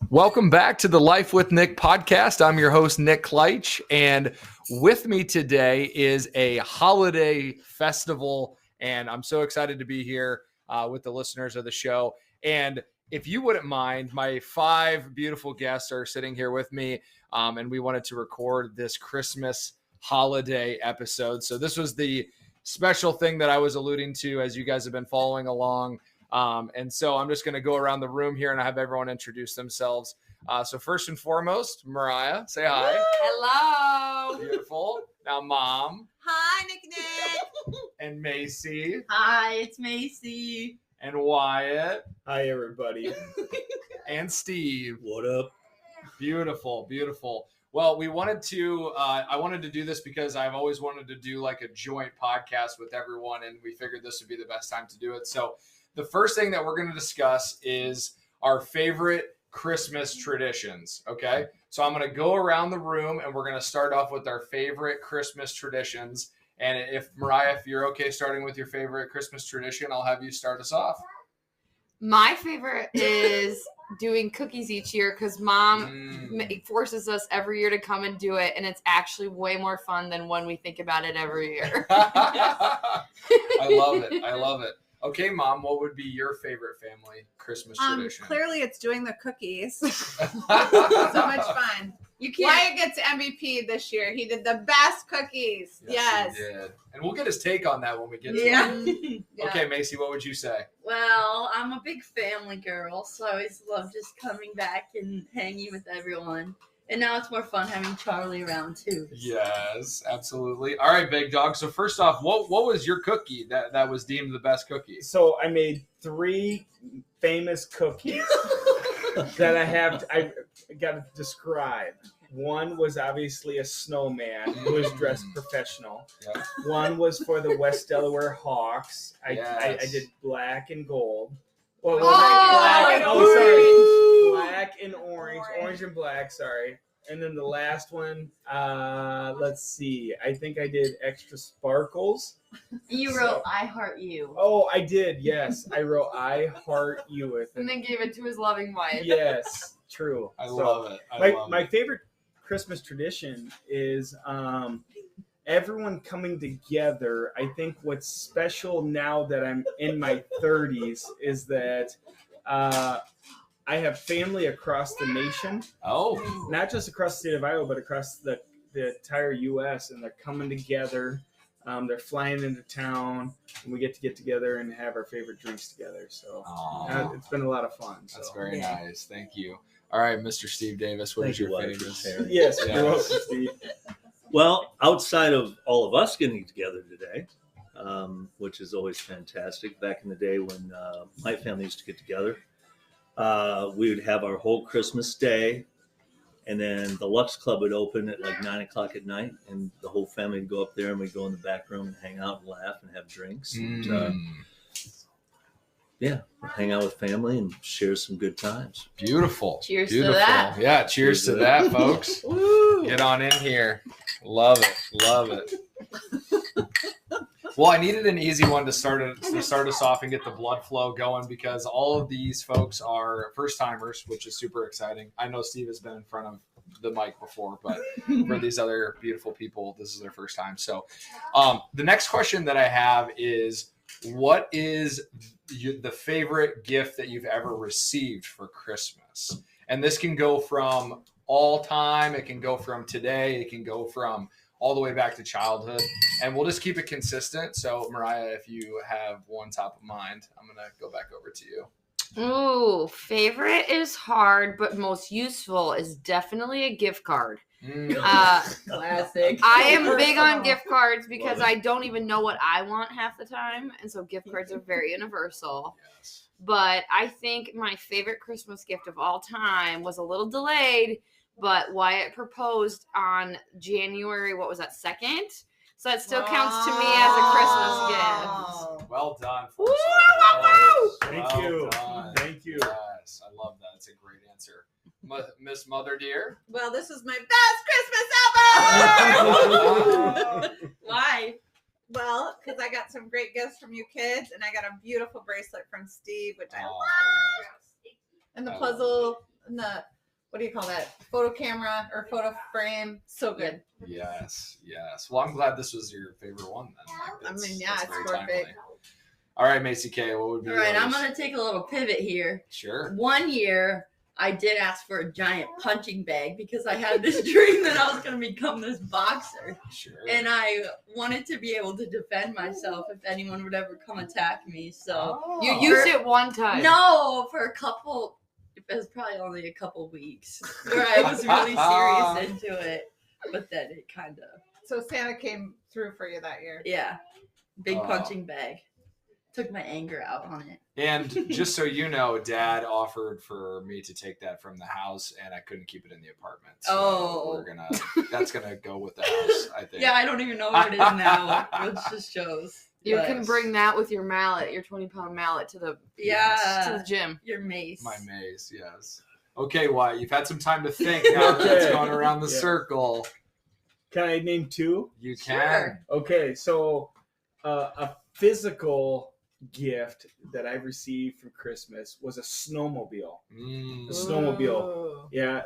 Welcome back to the Life with Nick podcast. I'm your host, Nick Kleitch, and with me today is a holiday festival, and I'm so excited to be here with the listeners of the show. And if you wouldn't mind, my 5 beautiful guests are sitting here with me, and we wanted to record this Christmas holiday episode. So this was the special thing that I was alluding to as you guys have been following along. And so I'm just going to go around the room here and I have everyone introduce themselves. So first and foremost, Mariah, say hi. Hello. Beautiful. Now, Mom. Hi, Nick. And Macy. Hi, it's Macy. And Wyatt. Hi, everybody. And Steve. What up? Beautiful, beautiful. Well, we wanted to, I wanted to do this because I've always wanted to do like a joint podcast with everyone, and we figured this would be the best time to do it. So the first thing that we're going to discuss is our favorite Christmas traditions, okay? So I'm going to go around the room, and we're going to start off with our favorite Christmas traditions. And if, Mariah, if you're okay starting with your favorite Christmas tradition, I'll have you start us off. My favorite is doing cookies each year because Mom forces us every year to come and do it, and it's actually way more fun than when we think about it every year. I love it. I love it. Okay, Mom, what would be your favorite family Christmas tradition? Clearly it's doing the cookies. So much fun. You can't. Wyatt gets MVP this year. He did the best cookies. Yes. He did. And we'll get his take on that when we get to it. Yeah. Okay, Macy, what would you say? Well, I'm a big family girl, so I always love just coming back and hanging with everyone. And now it's more fun having Charlie around too. Yes, absolutely. All right, Big Dog. So first off, what was your cookie that was deemed the best cookie? So I made 3 famous cookies that I got to describe. One was obviously a snowman who was dressed professional. Yeah. One was for the West Delaware Hawks. I did black and gold. Well, black and orange and black, sorry. And then the last one, let's see. I think I did extra sparkles. You wrote "I Heart You." Oh, I did. Yes, I wrote "I Heart You" with it. And then gave it to his loving wife. Yes, true. I love it. My favorite Christmas tradition is everyone coming together. I think what's special now that I'm in my 30s is that I have family across the nation. Oh. Not just across the state of Iowa, but across the entire U.S. And they're coming together. They're flying into town, and we get together and have our favorite drinks together. So it's been a lot of fun. So. That's very nice. Thank you. All right, Mr. Steve Davis, what is your favorite? Yes, you're welcome, Steve. Well, outside of all of us getting together today, which is always fantastic, back in the day when my family used to get together, we would have our whole Christmas day, and then the Lux Club would open at like 9 o'clock at night, and the whole family would go up there, and we'd go in the back room and hang out and laugh and have drinks. And, hang out with family and share some good times. Beautiful. Cheers Beautiful. to that. Yeah, cheers to that, folks. Get on in here. Love it. Love it. Well, I needed an easy one to start us off and get the blood flow going because all of these folks are first timers, which is super exciting. I know Steve has been in front of the mic before, but for these other beautiful people, this is their first time. So the next question that I have is, what is the favorite gift that you've ever received for Christmas? And this can go from all time. It can go from today. It can go from all the way back to childhood. And we'll just keep it consistent. So, Mariah, if you have one top of mind, I'm going to go back over to you. Ooh, favorite is hard, but most useful is definitely a gift card. Classic. I am big on gift cards because I don't even know what I want half the time. And so gift cards are very universal. Yes. But I think my favorite Christmas gift of all time was a little delayed, but Wyatt proposed on January, 2nd? So it still counts to me as a Christmas gift. Well done. Thank you. Done. Thank you. Yes, I love that. It's a great answer. Miss Mother Dear? Well, this is my best Christmas ever! Why? Well, because I got some great gifts from you kids, and I got a beautiful bracelet from Steve, which I love. And the puzzle in the what do you call that? Photo camera or photo frame. So good. Yes. Well, I'm glad this was your favorite one then. I mean, That's yeah, it's very perfect. timely. All right, Macy K, what would be All right, I'm yours? gonna take a little pivot here. Sure. One year, I did ask for a giant punching bag because I had this dream that I was gonna become this boxer, Sure. and I wanted to be able to defend myself if anyone would ever come attack me. So Oh. You used it one time. no, for a couple. It was probably only a couple weeks where I was really serious into it, but then it kind of So Santa came through for you that year. yeah, big Oh. punching bag. Took my anger out on it. And just so you know, Dad offered for me to take that from the house, and I couldn't keep it in the apartment. So Oh. that's gonna go with the house, I think. Yeah, I don't even know where it is now, which just shows. You But can bring that with your mallet, your 20-pound mallet, to the yeah, gym. your mace. My maze, yes. Okay, Wyatt, you've had some time to think now that it's Okay. going around the Yeah. circle. Can I name two? You Sure. can. Okay, so a physical gift that I received for Christmas was a snowmobile. Mm. A snowmobile. Ooh. Yeah,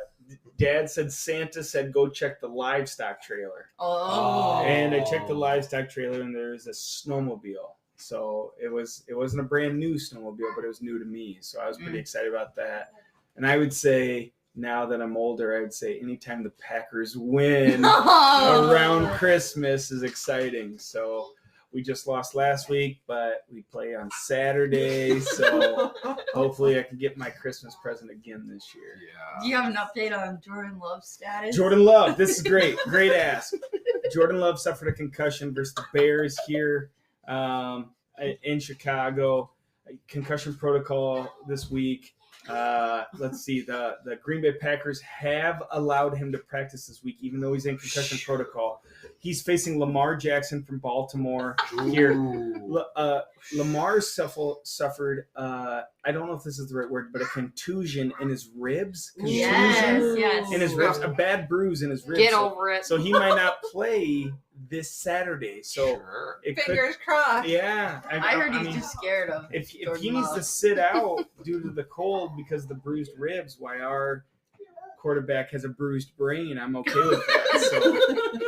Dad said Santa said go check the livestock trailer, Oh. and I checked the livestock trailer, and there's a snowmobile. So it wasn't a brand new snowmobile, but it was new to me. So I was pretty excited about that. And I would say now that I'm older, I would say anytime the Packers win Oh. around Christmas is exciting. So we just lost last week, but we play on Saturday. So hopefully I can get my Christmas present again this year. Do you have an update on Jordan Love's status? Jordan Love, this is great. Great ask. Jordan Love suffered a concussion versus the Bears here in Chicago. Concussion protocol this week. Let's see. The Green Bay Packers have allowed him to practice this week, even though he's in concussion protocol. He's facing Lamar Jackson from Baltimore here. Ooh. Lamar suffered, I don't know if this is the right word, but a contusion in his ribs. Yes. In his ribs, a bad bruise in his ribs. Get So- over it. so he might not play this Saturday. So Sure. it could, Fingers crossed. yeah. I heard he's mean, too scared of. if Jordan he needs Love. to sit out due to the cold because of the bruised ribs, why our quarterback has a bruised brain, I'm okay with that. So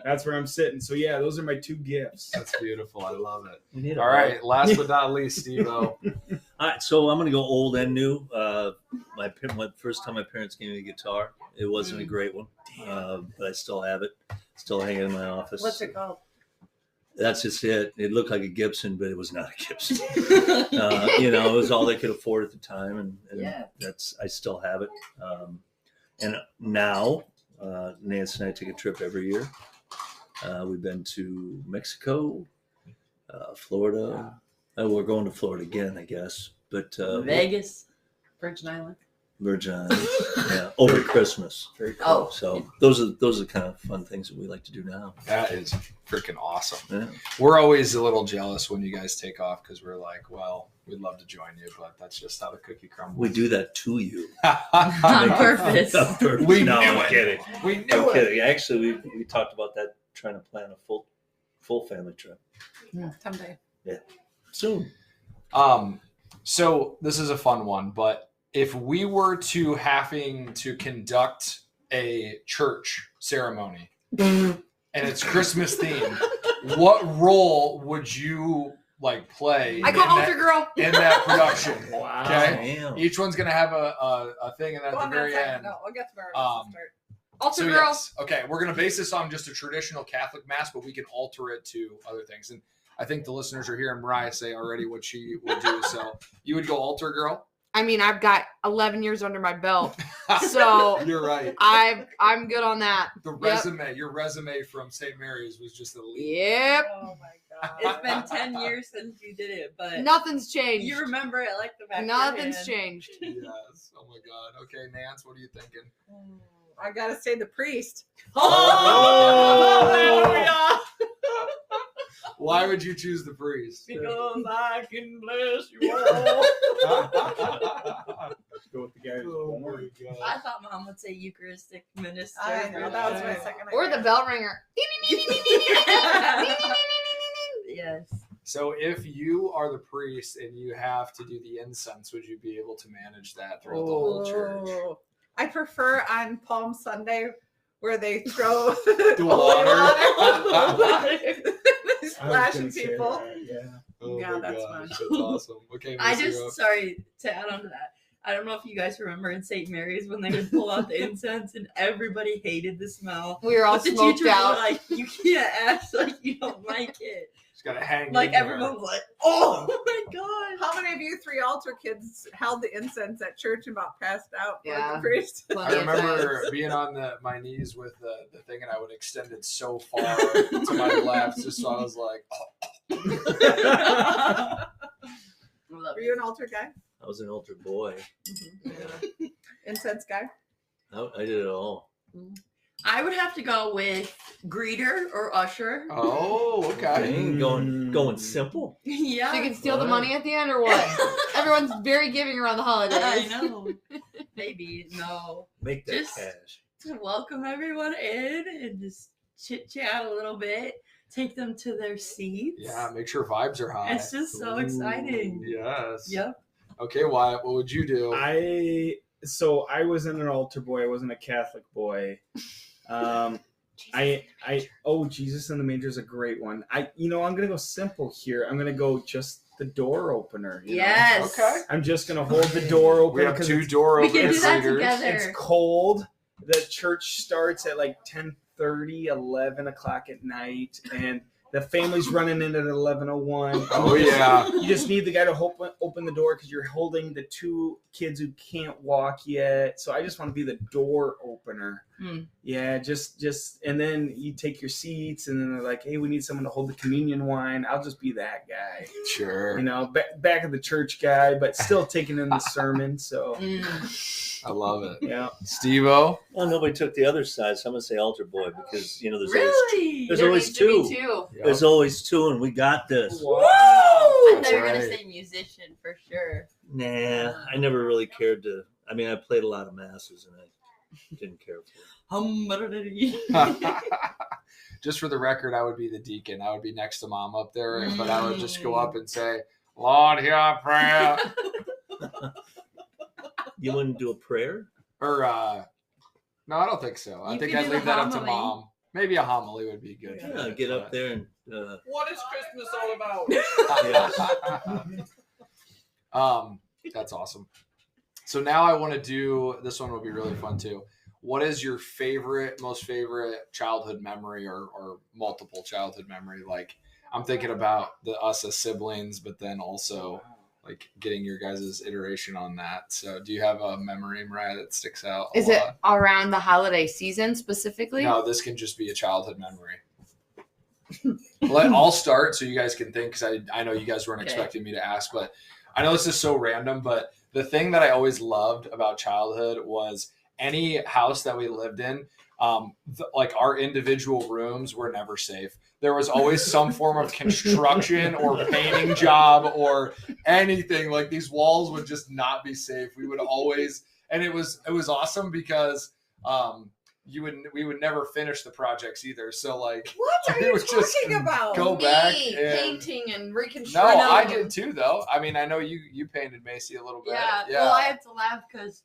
that's where I'm sitting. So yeah, those are my two gifts. That's beautiful. I love it. You need a All right, last but not least, Steve-O. All right, so I'm going to go old and new. First time my parents gave me a guitar, it wasn't a great one, but I still have it, still hanging in my office. What's it called? That's just it. It looked like a Gibson, but it was not a Gibson. It was all they could afford at the time, and Yeah. I still have it. And now, Nancy and I take a trip every year. We've been to Mexico, Florida. We're going to Florida again, I guess. But Vegas, Virgin Island. Virgin Islands, yeah, over Christmas. Very cool. Oh, So those are the kind of fun things that we like to do now. That is freaking awesome. Yeah. We're always a little jealous when you guys take off because we're like, well, we'd love to join you, but that's just how the cookie crumbles. We do that to you. on purpose. On purpose. We No, knew I'm it. kidding. We knew I'm it. kidding. Actually, we talked about that, trying to plan a full family trip Someday. soon. So this is a fun one, but if we were to having to conduct a church ceremony and it's Christmas themed, what role would you like play I call Altar Girl. in that production? Wow. Okay. Damn. Each one's gonna have a thing, and at Go the on very that end. second. No, we'll get to Barb. Start. Altar So Girl. yes, okay, we're gonna base this on just a traditional Catholic mass, but we can alter it to other things. And I think the listeners are hearing Mariah say already what she would do. So you would go altar girl. I mean, I've got 11 years under my belt, so You're right. I'm good on that. The Yep. resume, your resume from St. Mary's was just elite. Yep. Oh my god. It's been 10 years since you did it, but Nothing's changed. you remember it like the back of your Nothing's hand. changed. Yes. Oh my God. Okay, Nance, what are you thinking? I gotta say the priest. Oh! Why would you choose the priest? Because I can bless you all. Go with the guy who's Oh born. my God. I thought Mom would say Eucharistic minister. I know that was my second idea. Or the bell ringer. Yes. So if you are the priest and you have to do the incense, would you be able to manage that throughout the whole church? Oh, I prefer on Palm Sunday where they throw The holy water. They splashing people. Oh Yeah, my that's gosh, fun. that's awesome. Okay, I Miss Hero. just sorry to add on to that. I don't know if you guys remember in St. Mary's when they would pull out the incense and everybody hated the smell. We were all But the smoked teachers out. were like, you can't act like you don't like it. Just gotta hang. Like in there. everyone was like, oh my god. How many of you 3 altar kids held the incense at church and about passed out for Yeah. the priest? I Plenty of remember times. being on my knees with the thing, and I would extend it so far to my left, just so I was like, Love Were you an altar guy? I was an altar boy. Incense guy? I did it all. I would have to go with greeter or usher. oh, okay. Okay, going simple. Yeah. So you can steal the money at the end or what? Everyone's very giving around the holidays. I know. Maybe no. Make that Just- cash. To welcome everyone in and just chit chat a little bit, take them to their seats. Yeah, make sure vibes are high. It's just so exciting. Yes. Yep. Okay, Wyatt, what would you do? I wasn't an altar boy. I wasn't a Catholic boy. Jesus in the Manger is a great one. I'm gonna go simple here. I'm gonna go just the door opener. you know? Yes. Okay. I'm just gonna hold the door open We have because 2 door We opening can do that leaders. together. it's cold. The church starts at like 10:30, 11 o'clock at night, and the family's running in at 11:01. Oh yeah. You just need the guy to open the door because you're holding the 2 kids who can't walk yet. So I just want to be the door opener. Hmm. Yeah, just and then you take your seats, and then they're like, "Hey, we need someone to hold the communion wine." I'll just be that guy, Sure. back of the church guy, but still taking in the sermon. So I love it. yeah, Steve-O? Well, nobody took the other side, so I'm gonna say altar boy because there's always Really? There's There always needs to be 2. 2. There's always 2, and we got this. wow. I That's thought you were gonna right. say musician for sure. Nah, I never really cared to. I mean, I played a lot of masses, and I didn't care for it. Just for the record, I would be the deacon. I would be next to Mom up there, but I would just go up and say, Lord, hear our prayer. You wouldn't do a prayer? Or, no, I don't think so. I You think could I'd do leave the that up to homily. Mom. Maybe a homily would be good. for Yeah, it, get up but- there and. What is Christmas all about? That's awesome. So now I want to do this one. Would be really fun too. What is your most favorite childhood memory or multiple childhood memory? Like I'm thinking about us as siblings, but then also like getting your guys' iteration on that. So do you have a memory, Mariah, that sticks out? Is it around the holiday season specifically? No, this can just be a childhood memory. I'll start so you guys can think because I know you guys weren't Okay. expecting me to ask, but I know this is so random, but the thing that I always loved about childhood was any house that we lived in, like our individual rooms were never safe. There was always some form of construction or painting job or anything. Like these walls would just not be safe. We would always, and it was awesome because we would never finish the projects either. So like What are we you would just talking about? go back Me and painting and no, reconstructing. I did too though. I mean, I know you painted Macy a little bit. Yeah. Well, I have to laugh because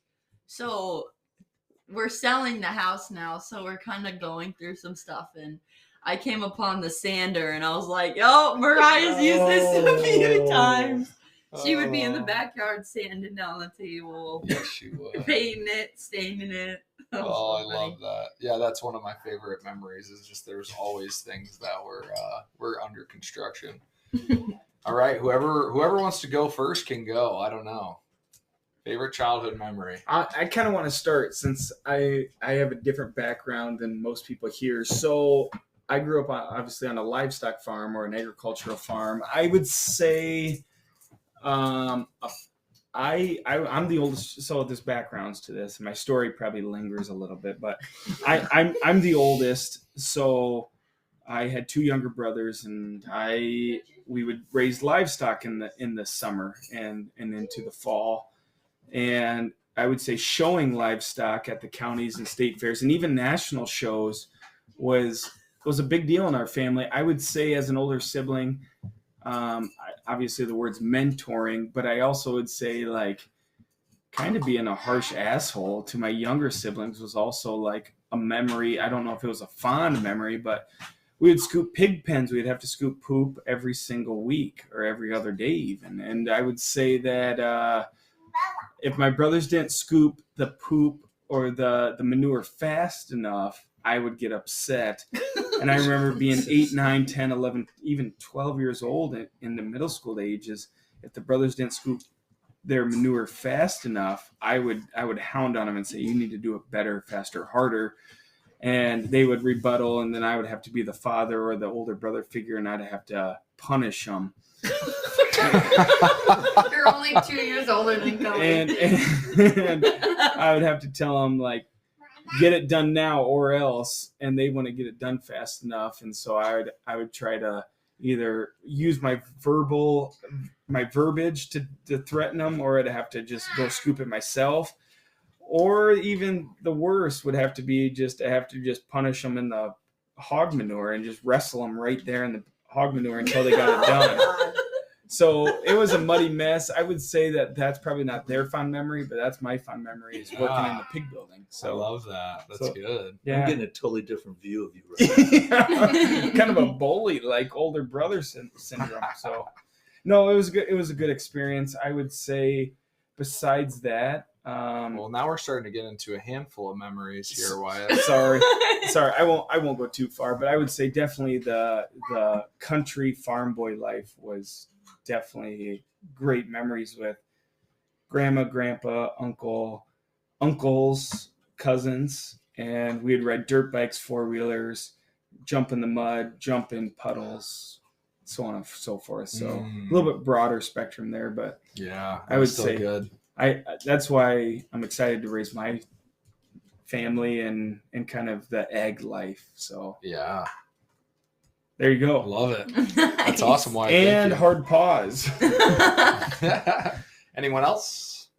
we're selling the house now, so we're kind of going through some stuff, and I came upon the sander, and I was like, "Oh, Mariah's used this a few times." She would be in the backyard sanding down the table, Yes, she would. painting it, staining it. That was Oh, I so funny. love that. Yeah, that's one of my favorite memories. Is just there's always things that were under construction. All right, whoever wants to go first can go. I don't know. Favorite childhood memory. I kind of want to start since I have a different background than most people here. So I grew up obviously on a livestock farm or an agricultural farm. I would say I'm the oldest. So there's backgrounds to this, and my story probably lingers a little bit. But I'm the oldest, so I had 2 younger brothers, and we would raise livestock in the summer and into the fall. And I would say showing livestock at the counties and state fairs and even national shows was a big deal in our family. I would say as an older sibling, Obviously, the word's mentoring, but I also would say like kind of being a harsh asshole to my younger siblings was also like a memory. I don't know if it was a fond memory, but we would scoop pig pens. We'd have to scoop poop every single week or every other day even. And I would say that if my brothers didn't scoop the poop or the manure fast enough, I would get upset. And I remember being 8, 9, 10, 11, even 12 years old in the middle school ages. If the brothers didn't scoop their manure fast enough, I would hound on them and say, you need to do it better, faster, harder. And they would rebuttal, and then I would have to be the father or the older brother figure, and I'd have to punish them. You're only 2 years older than Cody. And I would have to tell them, like, get it done now or else, and they want to get it done fast enough. And so I would try to either use my verbiage to threaten them, or I'd have to just go scoop it myself. Or even the worst would have to be just punish them in the hog manure and just wrestle them right there in the hog manure until they got it done. So it was a muddy mess. I would say that's probably not their fond memory, but that's my fond memory is working in the pig building. So I love that. That's good. Yeah. I'm getting a totally different view of you right now. Kind of a bully, like older brother syndrome. So no, it was good. It was a good experience. I would say besides that, well, now we're starting to get into a handful of memories here, Wyatt. sorry, I won't go too far, but I would say definitely the country farm boy life was definitely great memories with grandma, grandpa, uncles, cousins, and we'd ride dirt bikes, 4-wheelers, jump in the mud, jump in puddles, so on and so forth. So a little bit broader spectrum there, but yeah, I would still say good. That's why I'm excited to raise my family and kind of the egg life. So Yeah, there you I go. love it. That's awesome, Wyatt. And Thank hard pause. you. Anyone else?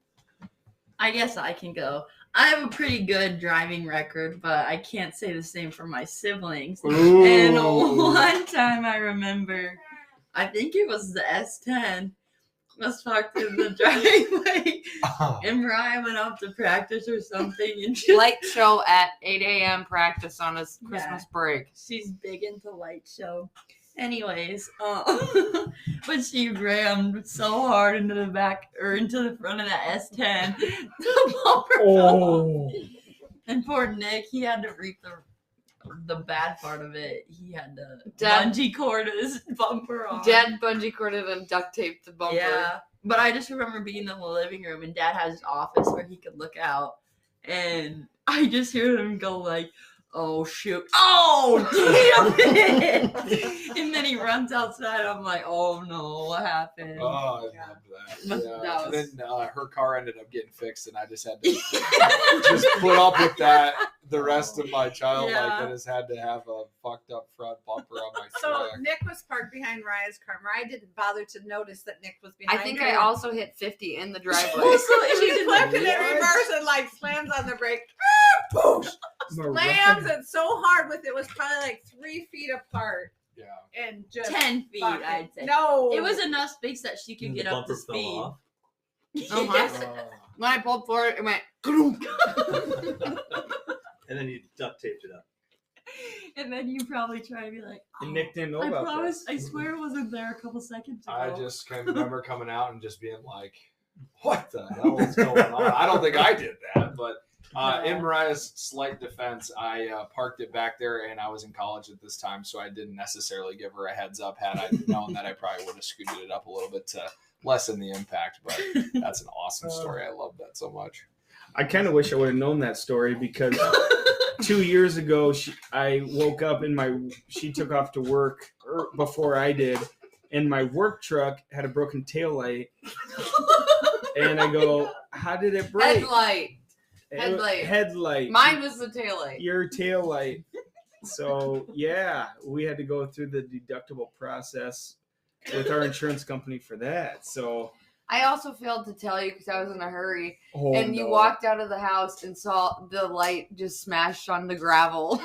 I guess I can go. I have a pretty good driving record, but I can't say the same for my siblings. Ooh. And one time I remember, I think it was the S10. Was parked in the driveway, and Mariah went off to practice or something, and Light show at 8 a.m. practice on his Christmas break. she's big into light show. Anyways, but she rammed so hard into the back or into the front of the S10, the bumper fell off. And poor Nick, he had to reap the bad part of it. He had to bungee cord his bumper on. Dad bungee corded and duct taped the bumper. Yeah, but I just remember being in the living room, and Dad has his office where he could look out, and I just hear him go like, "Oh shoot! Oh damn it!" And then he runs outside. I'm like, "Oh no, what happened?" Oh, I love that. But Yeah. that And was- then her car ended up getting fixed, and I just had to just put up with that the rest of my child life. Yeah. I just had to have a fucked up front bumper on my So truck. Nick was parked behind Mariah's car. Mariah didn't bother to notice that Nick was I behind think her. I also hit 50 in the driveway. She flipped it in What? reverse and like slams on the brake. Boosh! Slams it so hard with it was probably like 3 feet apart Yeah. and just 10 feet, fucking- I'd say. No, It was enough space that she could And get the up to bumper fell speed. off. Oh, Yes. When I pulled forward, it went. And then you duct taped it up. And then you probably try to be like, And Nick didn't know I about promise, that. I swear it wasn't there a couple seconds ago. I just can remember coming out and just being like, "What the hell is going on?" I don't think I did that, but in Mariah's slight defense, I parked it back there, and I was in college at this time, so I didn't necessarily give her a heads up. Had I known that, I probably would have scooted it up a little bit to lessen the impact. But that's an awesome story. I love that so much. I kind of wish I would have known that story because 2 years ago, I woke up and she took off to work before I did, and my work truck had a broken taillight. And I go, how did it break? Headlight. Mine was the taillight. Your taillight. So, yeah, we had to go through the deductible process with our insurance company for that. So, I also failed to tell you because I was in a hurry, Oh, and you no. walked out of the house and saw the light just smashed on the gravel.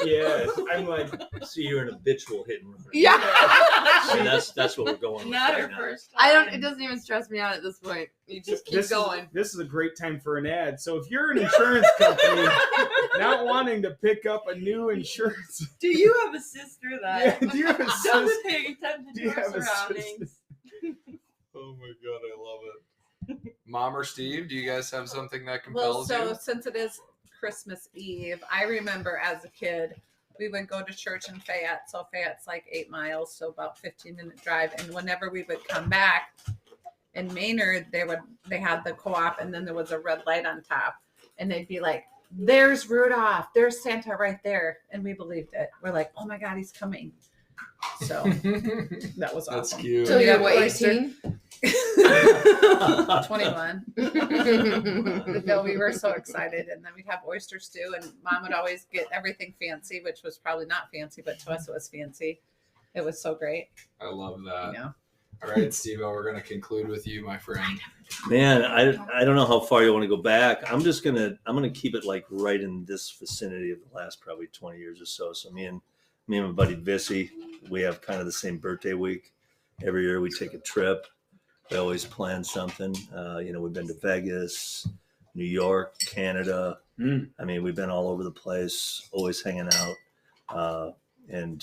Yes, I'm like, So you're an habitual hit and run. Yeah. And that's what we're going with Not right her now. first time. I don't. It doesn't even stress me out at this point. You just keep going. This is a great time for an ad. So if you're an insurance company not wanting to pick up a new insurance, Do you have a sister yeah, that do you have a doesn't sister? pay attention Do to you her have a surroundings? Oh my god, I love it. Mom or Steve, do you guys have something that Well, compels so you? since it is Christmas Eve, I remember as a kid, we would go to church in Fayette. So Fayette's like 8 miles, so about 15-minute drive. And whenever we would come back in Maynard, they had the co-op, and then there was a red light on top, and they'd be like, "There's Rudolph, there's Santa right there," and we believed it. We're like, "Oh my God, he's coming!" So that was That's awesome. cute. So We you're have what, oyster- 18? 21. No, we were so excited, and then we'd have oyster stew, and Mom would always get everything fancy, which was probably not fancy, but to us it was fancy. It was so great, I love that. you know. All right, Steve, we're going to conclude with you, my friend. Man, I don't know how far you want to go back. I'm gonna keep it like right in this vicinity of the last probably 20 years or so. So me and my buddy Vissy, we have kind of the same birthday week. Every year we take a trip. We always plan something. We've been to Vegas, New York, Canada. Mm. I mean, we've been all over the place, always hanging out. And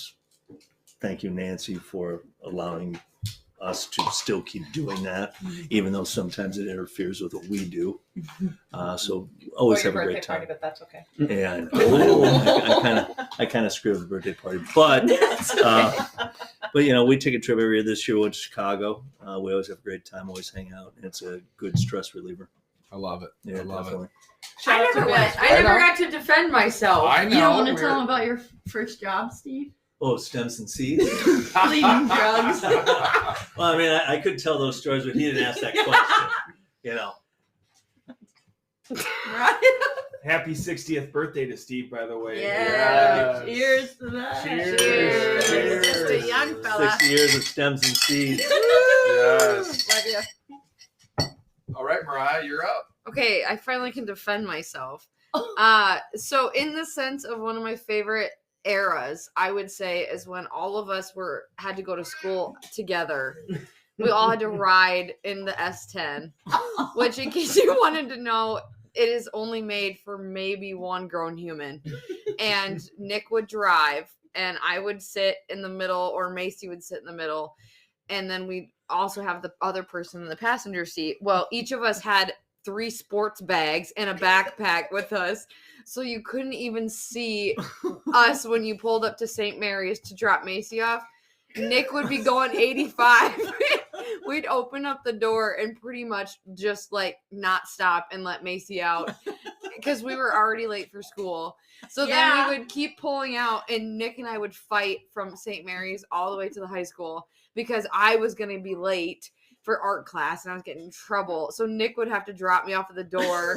thank you, Nancy, for allowing us to still keep doing that, even though sometimes it interferes with what we do. So always have a great time. Party, but that's okay. And I kind of screwed up the birthday party, but we take a trip every year. This year we went to Chicago. We always have a great time, always hang out. It's a good stress reliever. I love it. Yeah, I love definitely. I never went. I I never know. got to defend myself. I know. You don't want to we're- tell them about your first job, Steve? Oh, stems and seeds. Bleeding drugs. Well, I mean, I could tell those stories, but he didn't ask that question. Right? Happy 60th birthday to Steve, by the way. Yeah. Yes. Cheers to that. Cheers. Cheers. Just a young fella. 60 years of stems and seeds. Yes. Love you. All right, Mariah, you're up. Okay, I finally can defend myself. So in the sense of one of my favorite eras, I would say is when all of us had to go to school together. We all had to ride in the S10, which in case you wanted to know, it is only made for maybe one grown human. And Nick would drive, and I would sit in the middle, or Macy would sit in the middle. And then we'd also have the other person in the passenger seat. Well, each of us had 3 sports bags and a backpack with us. So you couldn't even see us when you pulled up to St. Mary's to drop Macy off. Nick would be going 85. We'd open up the door and pretty much just like not stop and let Macy out because we were already late for school. So then we would keep pulling out, and Nick and I would fight from St. Mary's all the way to the high school because I was going to be late for art class and I was getting in trouble. So Nick would have to drop me off at the door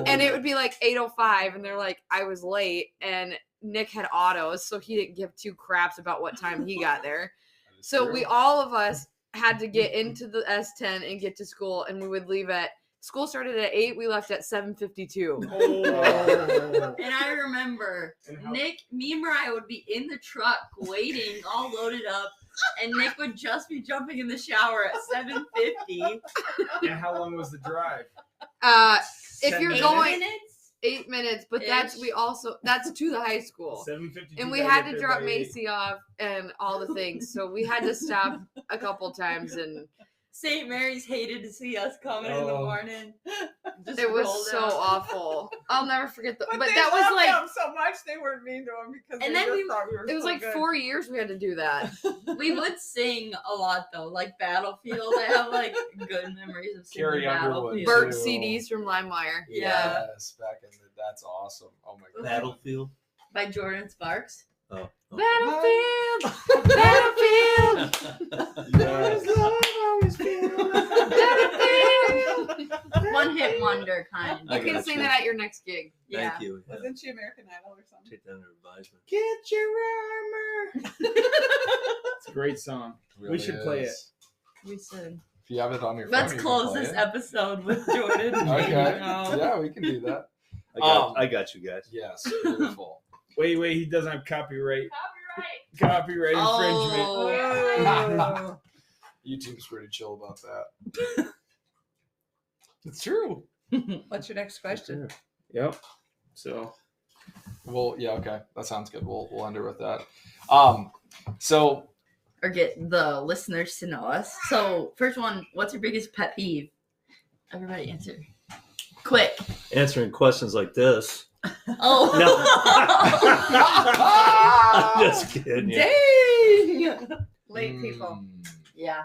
and it would be like 8:05 and they're like, I was late, and Nick had autos, so he didn't give 2 craps about what time he got there. So we all of us had to get into the S10 and get to school, and we would leave at school started at 8. We left at 7:52. Oh. And I remember Nick, me and Mariah would be in the truck waiting, all loaded up, and Nick would just be jumping in the shower at 7:50. And how long was the drive? If you're 7 going minutes? 8 minutes, but Ish. that's to the high school. 7:52. And we had to drop Macy off and all the things. So we had to stop a couple times, and St. Mary's hated to see us coming in the Oh. morning. Just it was rolled so out. awful. I'll never forget But but they that was loved like him so much they weren't mean to him because And they then just we- thought we were it was so like good. 4 years we had to do that. We would sing a lot though, like Battlefield. I have like good memories of singing Carrie Underwood. Battlefield. Burt Too. CDs from LimeWire. Yeah. Yes, back in the, that's awesome. Oh my god. Battlefield. By Jordan Sparks. Oh. Battlefield! Battlefield! Battlefield! One hit wonder kind. I You can got sing you. that at your next gig. Yeah. Thank you. Yeah. Wasn't she American Idol or something? Take that under advisement. Get your armor. It's a great song. Really should play is. We should. If you have it on your phone, Let's you can close play this it. episode with Jordan. Okay. No. Yeah, we can do that. I got you guys. Yes, beautiful. Wait, he doesn't have copyright infringement. Oh. YouTube's pretty chill about that. It's true. What's your next question? Yep. So Well, yeah, okay. That sounds good. We'll end it with that. So Or get the listeners to know us. So, first one, what's your biggest pet peeve? Everybody answer. Quick. Answering questions like this. Oh. I'm just kidding. Yeah. Dang. Late people. Yeah.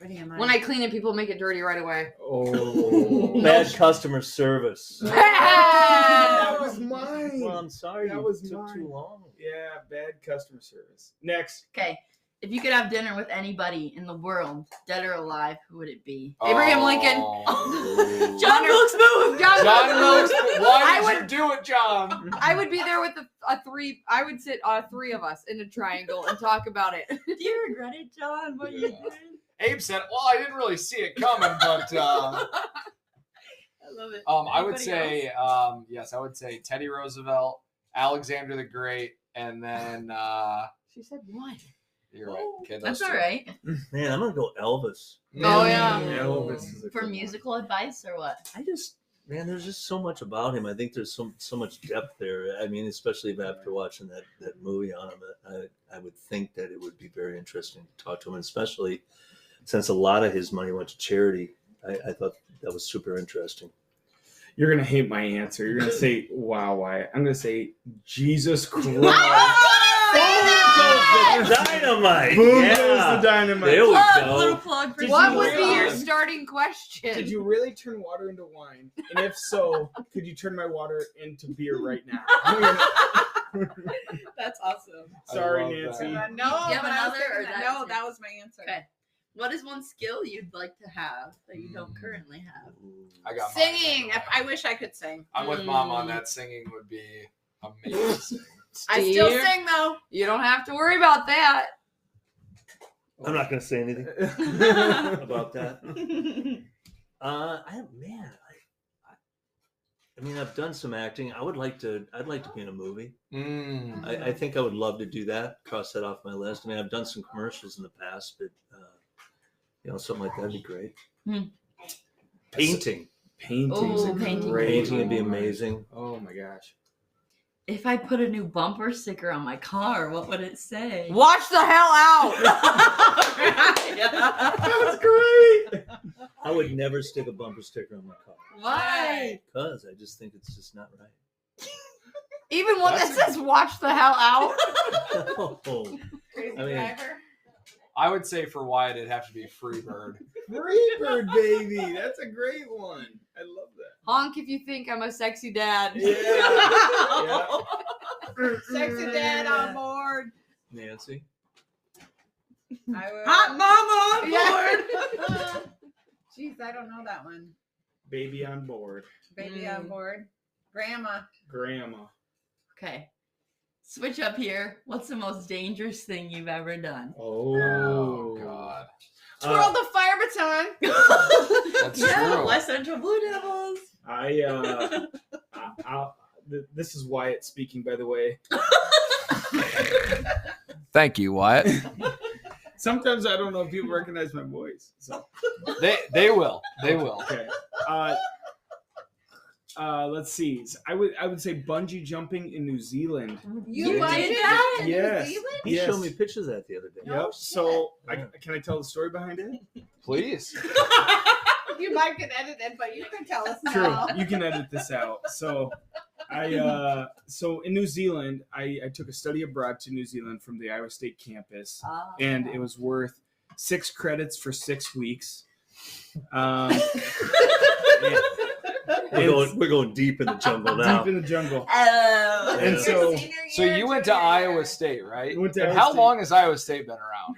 Ready am I? When I clean it, people make it dirty right away. oh, Bad customer service. that was mine. Well, I'm sorry. That you was took mine. too long. Yeah, bad customer service. Next. Okay. If you could have dinner with anybody in the world, dead or alive, who would it be? Abraham Lincoln. Oh. John Wilkes Booth. John Wilkes. Why I did you would- do it, John? I would be there with a three. I would sit three of us in a triangle and talk about it. Do you regret it, John? What you Yeah. did? Abe said, "Well, I didn't really see it coming, but I love it. I would Anybody say else? yes, I would say Teddy Roosevelt, Alexander the Great, and then She said one. you're right. Okay, those That's two. all right. Man, I'm gonna go Elvis. Oh, yeah. Elvis is a For good one. musical advice or what? Man, there's just so much about him. I think there's so much depth there. I mean, especially after watching that movie on him, I would think that it would be very interesting to talk to him, especially since a lot of his money went to charity. I thought that was super interesting. You're gonna hate my answer. You're gonna say, "Wow, Wyatt." I'm gonna say, "Jesus Christ." Dynamite! Boom Yeah. goes the dynamite. There we Plug, go. little plug for Did What you would be your realize- starting question? Did you really turn water into wine? And if so, could you turn my water into beer right now? That's awesome. Sorry, I love Nancy. that. No, Do you have but I was another, or thinking that. that's No, it? that was my answer. Okay. What is one skill you'd like to have that you don't currently have? I got Singing. mine. I wish I could sing. I'm with Mom on that. Singing would be amazing. I still Steve, sing though. You don't have to worry about that. I'm not going to say anything about that. I mean, I've done some acting. I'd like to be in a movie. Mm. I think I would love to do that. Cross that off my list. I mean, I've done some commercials in the past, but something like that'd be great. Painting, Painting's Oh, a painting. great painting would be one. amazing. Oh my gosh. If I put a new bumper sticker on my car, what would it say? Watch the hell out. That's great. I would never stick a bumper sticker on my car Why? because I just think it's just not right. Even one that says "Watch the hell out." Oh, Crazy I mean- driver. I would say for Wyatt, it'd have to be Freebird. Freebird, baby. That's a great one. I love that. Honk if you think I'm a sexy dad. Yeah. Sexy dad on board. Nancy. I would. Hot mama on board. Yeah. Jeez, I don't know that one. Baby on board. Baby on board. Grandma. Grandma. Okay. Switch up here. What's the most dangerous thing you've ever done? Oh God, Twirl the fire baton. that's Yeah, true. West Central Blue Devils. This is Wyatt speaking, by the way. Thank you, Wyatt. Sometimes I don't know if people recognize my voice. So They will. They will. okay. Let's see. So I would say bungee jumping in New Zealand. You bungee did that? jumped in New Yes. Zealand? He Yes. showed me pictures of that the other day. No Yep. So shit. can I tell the story behind it? Please. You might get edited, but you can tell us True. now. You can edit this out. So so in New Zealand, I took a study abroad to New Zealand from the Iowa State campus, and it was worth 6 credits for 6 weeks. We're going deep in the jungle now. Deep in the jungle. Oh. And so- So you went to Iowa State, right? We went to And Iowa how State. long has Iowa State been around?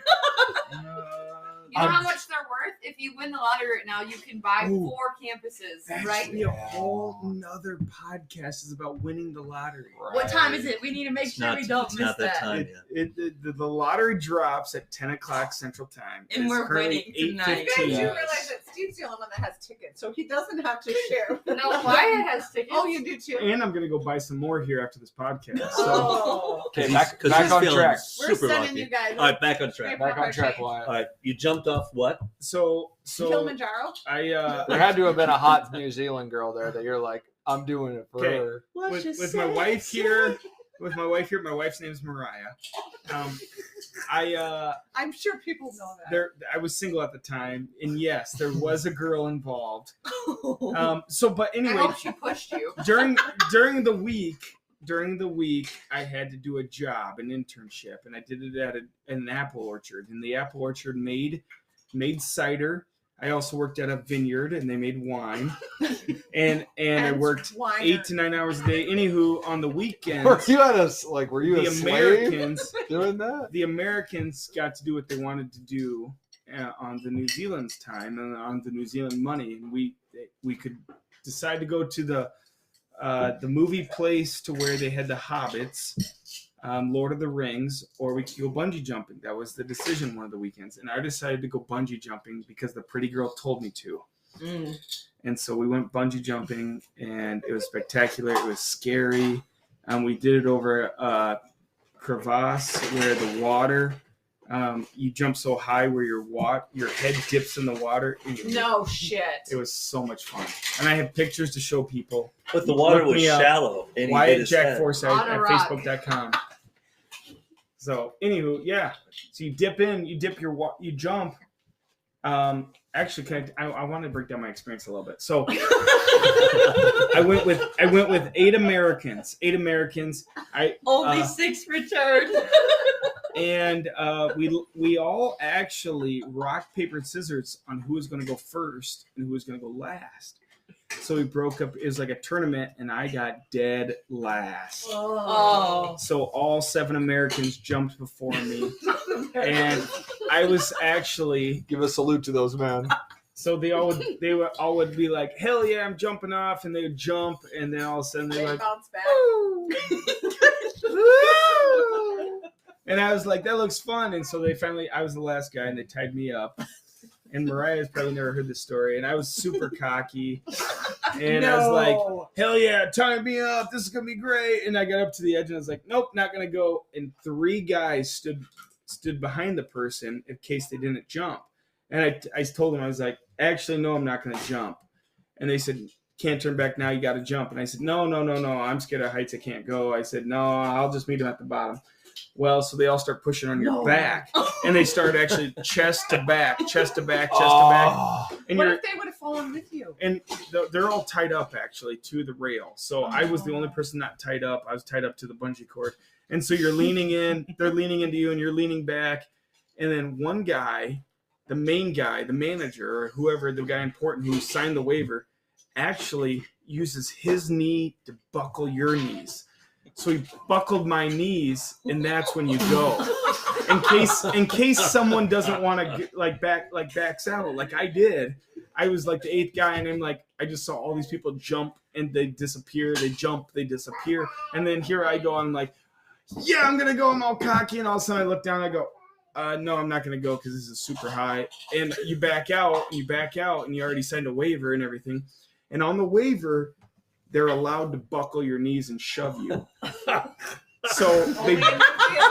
You know how much they're worth? if you win the lottery right now, you can buy Ooh. 4 campuses, That's right? a whole nother podcast is about winning the lottery. What time is it? We need to make It's sure not, we don't it's miss not that that. time yet. The lottery drops at 10 o'clock Central Time. And It's we're currently winning tonight. You guys do 8:15. realize that Steve's the only one that has tickets, so he doesn't have to share. No, Wyatt has tickets. Oh, you do too? And I'm gonna go buy some more here after this podcast. So Oh. Okay, He's- back 'cause on he's feeling track. We're Super sending lucky. you guys. All right, back on track. Back on track, All Wyatt. right, you jumped off what? so Kilimanjaro? I There had to have been a hot New Zealand girl there that you're like, I'm doing it for Okay. her. with my wife here. With my wife here, my wife's name is Mariah. I'm sure people know that. I was single at the time, and yes, there was a girl involved. But I anyway, hope she pushed you. during the week, I had to do a job, an internship, and I did it at an apple orchard. And the apple orchard made cider. I also worked at a vineyard, and they made wine. And I worked Winer. 8 to 9 hours a day. Anywho, on the weekends, Were you a slave Americans doing that? the Americans got to do what they wanted to do on the New Zealand's time and on the New Zealand money, and we could decide to go to the movie place to where they had the Hobbits, Lord of the Rings, or we could go bungee jumping. That was the decision one of the weekends, and I decided to go bungee jumping because the pretty girl told me to. And so we went bungee jumping, and it was spectacular. It was scary. We did it over a crevasse where the water, you jump so high where your head dips in the water. No shit. It was so much fun. And I have pictures to show people. But the water Look was me up. shallow. And he hit Wyatt his Jack head. Forsyth On a at rock. Facebook.com. So, anywho, yeah. So you dip in, you jump. Actually, I want to break down my experience a little bit. So I went with 8 Americans. Only 6 returned. And we all actually rock, paper, and scissors on who was going to go first and who was going to go last. So we broke up. It was like a tournament, and I got dead last. Oh. So all 7 Americans jumped before me, and I was actually. Give a salute to those men. So they all would be like, "Hell yeah, I'm jumping off," and they would jump, and then all of a sudden They they're like, bounce back. and I was like, "That looks fun." And so I was the last guy, and they tied me up. And Mariah's probably never heard this story, and I was super cocky, and I was like, "Hell yeah, tie me up! This is gonna be great!" And I got up to the edge, and I was like, "Nope, not gonna go." And 3 guys stood behind the person in case they didn't jump, and I told them, I was like, "Actually, no, I'm not gonna jump." And they said, "Can't turn back now. You got to jump." And I said, No. I'm scared of heights. I can't go. I said, "No, I'll just meet them at the bottom." Well, so they all start pushing on your back, and they start actually chest to back. And What you're if they would have fallen with you? and they're all tied up actually to the rail. So I was the only person not tied up. I was tied up to the bungee cord, and so you're leaning in. They're leaning into you, and you're leaning back. And then one guy, the main guy, the manager, or whoever, the guy important who signed the waiver, actually uses his knee to buckle your knees. So he buckled my knees, and that's when you go. In case someone doesn't want to back saddle like I did. I was like the 8th guy, and I just saw all these people jump and they disappear. They jump, they disappear, and then here I go. I'm like, yeah, I'm gonna go. I'm all cocky, and all of a sudden I look down. And I go, no, I'm not gonna go because this is super high. And you back out, and you already signed a waiver and everything. And on the waiver, they're allowed to buckle your knees and shove you. So they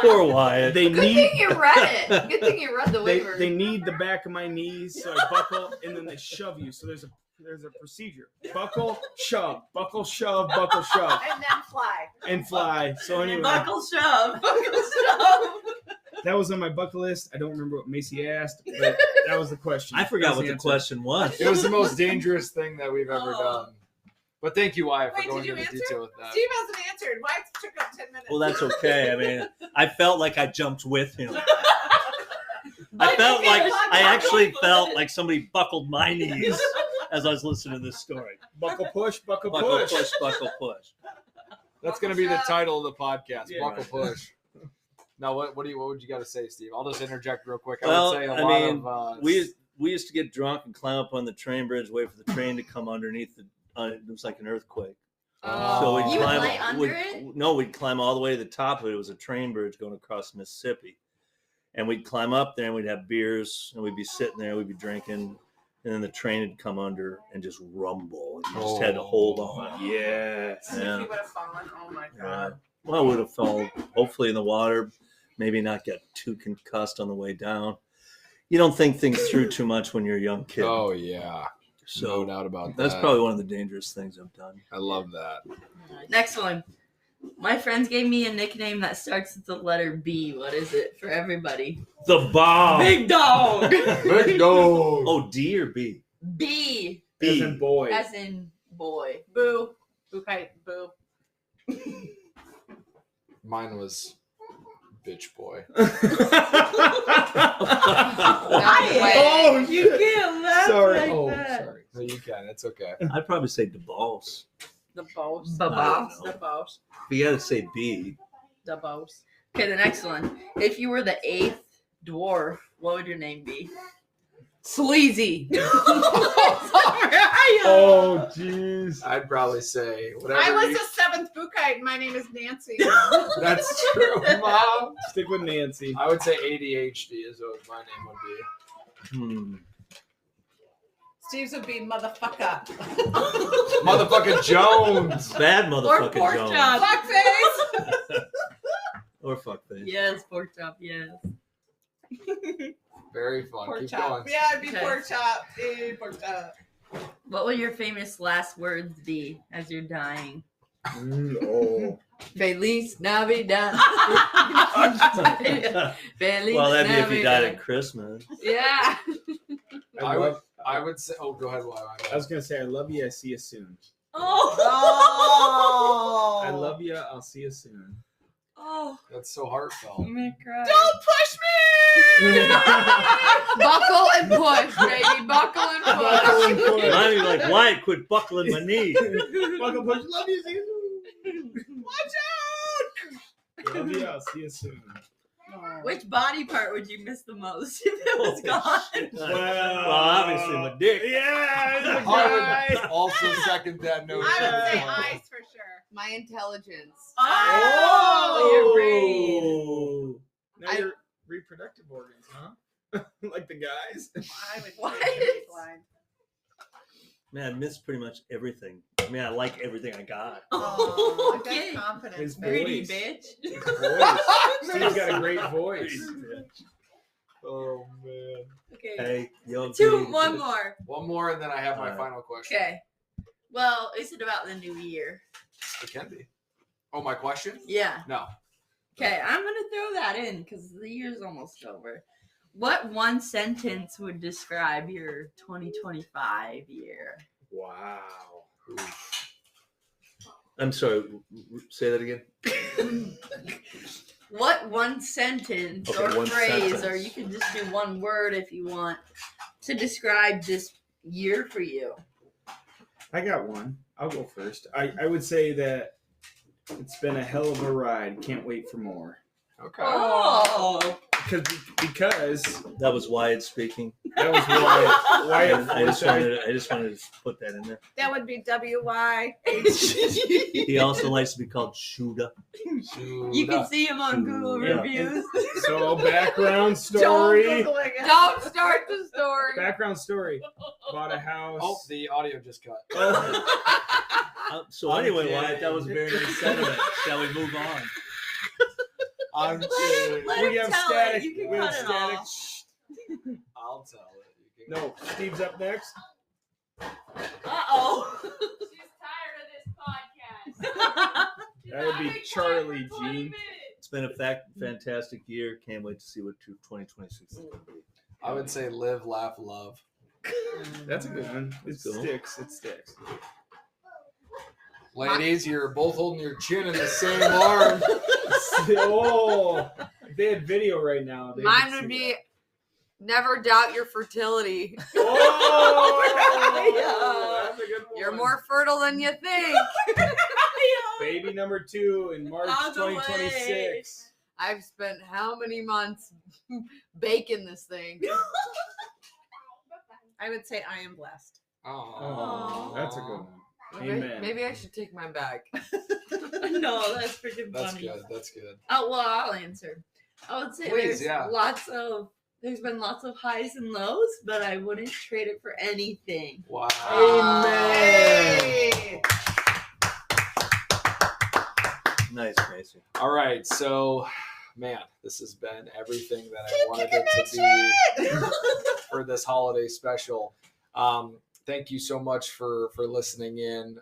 Poor Wyatt. they Good need thing you read it. Good thing you read the waiver. they need the back of my knees, so I buckle, and then they shove you. So there's a procedure: buckle, shove, buckle, shove, buckle, shove, And then fly. and fly. So anyway, Buckle shove. Buckle shove. that was on my bucket list. I don't remember what Macy asked, but that was the question. I forgot That was what the answer. question was. It was the most dangerous thing that we've ever done. But thank you, Wyatt, for Wait, going did you into answer? detail with that. Steve hasn't answered. Why it took up 10 minutes? Well, that's okay. I mean, I felt like I jumped with him. I actually felt like somebody buckled my knees as I was listening to this story. Buckle push, buckle Buckle push. push, buckle push. That's going to be the Buckle title of the podcast, Yeah. Buckle Push. Now, what would you got to say, Steve? I'll just interject real quick. I Well, would say a I lot mean, of we we used to get drunk and climb up on the train bridge, wait for the train to come underneath the. It was like an earthquake. So we'd You would climb. lay under it? No, we'd climb all the way to the top of it. It was a train bridge going across Mississippi, and we'd climb up there and we'd have beers and we'd be sitting there, we'd be drinking, and then the train would come under and just rumble. And you just had to hold on. Yes. And Yeah. if you would have fallen, oh my Yeah. god. Well, I would have fell hopefully in the water, maybe not get too concussed on the way down. You don't think things through too much when you're a young kid. Oh yeah, So no doubt about that. that's probably one of the dangerous things I've done. I love that. Next one. My friends gave me a nickname that starts with the letter B. What is it for everybody? The bomb. Big dog. Big dog. Oh, D or B? B. As in boy. As in boy. Boo. Boo kite. Boo. Mine was bitch boy. Oh, you can't laugh Sorry. like Oh, that. sorry. No, you can. It's okay. I'd probably say the balls. The boss. The boss. The boss. But you got to say B. The boss. Okay, the next one. If you were the 8th dwarf, what would your name be? Sleazy. Oh, jeez. I'd probably say whatever. I was you- the 7th Bookite. My name is Nancy. That's true, Mom. Stick with Nancy. I would say ADHD is what my name would be. Steve's would be motherfucker. Motherfucking Jones. Bad Or motherfucking pork Jones. chop. Fuckface. Or fuckface. Yes, pork chop, yes. Very fun. Pork Keep chop. going. Yeah, it'd be Okay. pork chop. Pork chop. What will your famous last words be as you're dying? Oh. Feliz Navidad. Feliz Well, that'd be if you died Navidad. at Christmas. Yeah. I would say. Oh, go ahead. I was gonna say, I love you. I see you soon. Oh. I love you. I'll see you soon. Oh. That's so heartfelt. I'm gonna cry. Don't push me. Buckle and push, baby. Buckle and push. Mine would be like, Wyatt, quit buckling my knee. Buckle push. Love you. See you soon. Watch out. Love you. I'll see you soon. Which body part would you miss the most if it was gone? Well, obviously my dick. Yeah. I would also second that notion. I would say eyes for sure. My intelligence. Oh, your brain. Oh. Now your reproductive organs, huh? Like the guys. I would What? say your line. Man, I miss pretty much everything. I mean, I like everything I got. Oh, Okay. that's confidence. His baby. Greedy voice. bitch. Voice. Steve's got a great voice. Oh man. Okay. Hey, yo, One more. One more, and then I have my Alright. final question. Okay. Well, is it about the new year? It can be. Oh, my question? Yeah. No. Okay, I'm gonna throw that in because the year's almost over. What one sentence would describe your 2025 year? Wow. I'm sorry, say that again. What one sentence Okay, or one phrase, or sentence. you can just do one word if you want, to describe this year for you? I got one. I'll go first. I would say that it's been a hell of a ride. Can't wait for more. Okay. Oh. Because That was Wyatt speaking. that was Wyatt. I just wanted to put that in there. That would be WY. He also likes to be called Shuda. You can see him on Google Yeah. reviews. So background Don't story. Google it. Don't start the story. Background story. Bought a house. Oh, the audio just cut. So anyway, Okay. Wyatt, that was very nice sentiment. Shall we move on? I'm Let kidding. him We have tell static. it. You can We have cut it static. off. I'll tell it. You can- No, Steve's up next. Uh-oh. She's tired of this podcast. That would be Charlie, Gene. It's been a fantastic year. Can't wait to see what 2026 is going to be. I would say live, laugh, love. That's a good one. It That's cool. sticks. It sticks. Ladies, you're both holding your chin in the same arm. Oh, if they had video right now. They Mine could would see be never doubt your fertility. that. Oh, that's a good one. You're more fertile than you think. Baby number 2 in March On the 2026. I've spent how many months baking this thing? I would say I am blessed. Oh, that's a good one. Amen. Maybe I should take mine back. No, that's freaking That's funny. good. That's good. Oh well, I'll answer. I would say Please, there's yeah. there's been lots of highs and lows, but I wouldn't trade it for anything. Wow. Amen. Hey! Nice, Macy. All right, so man, this has been everything that I wanted it to be for this holiday special. Thank you so much for listening in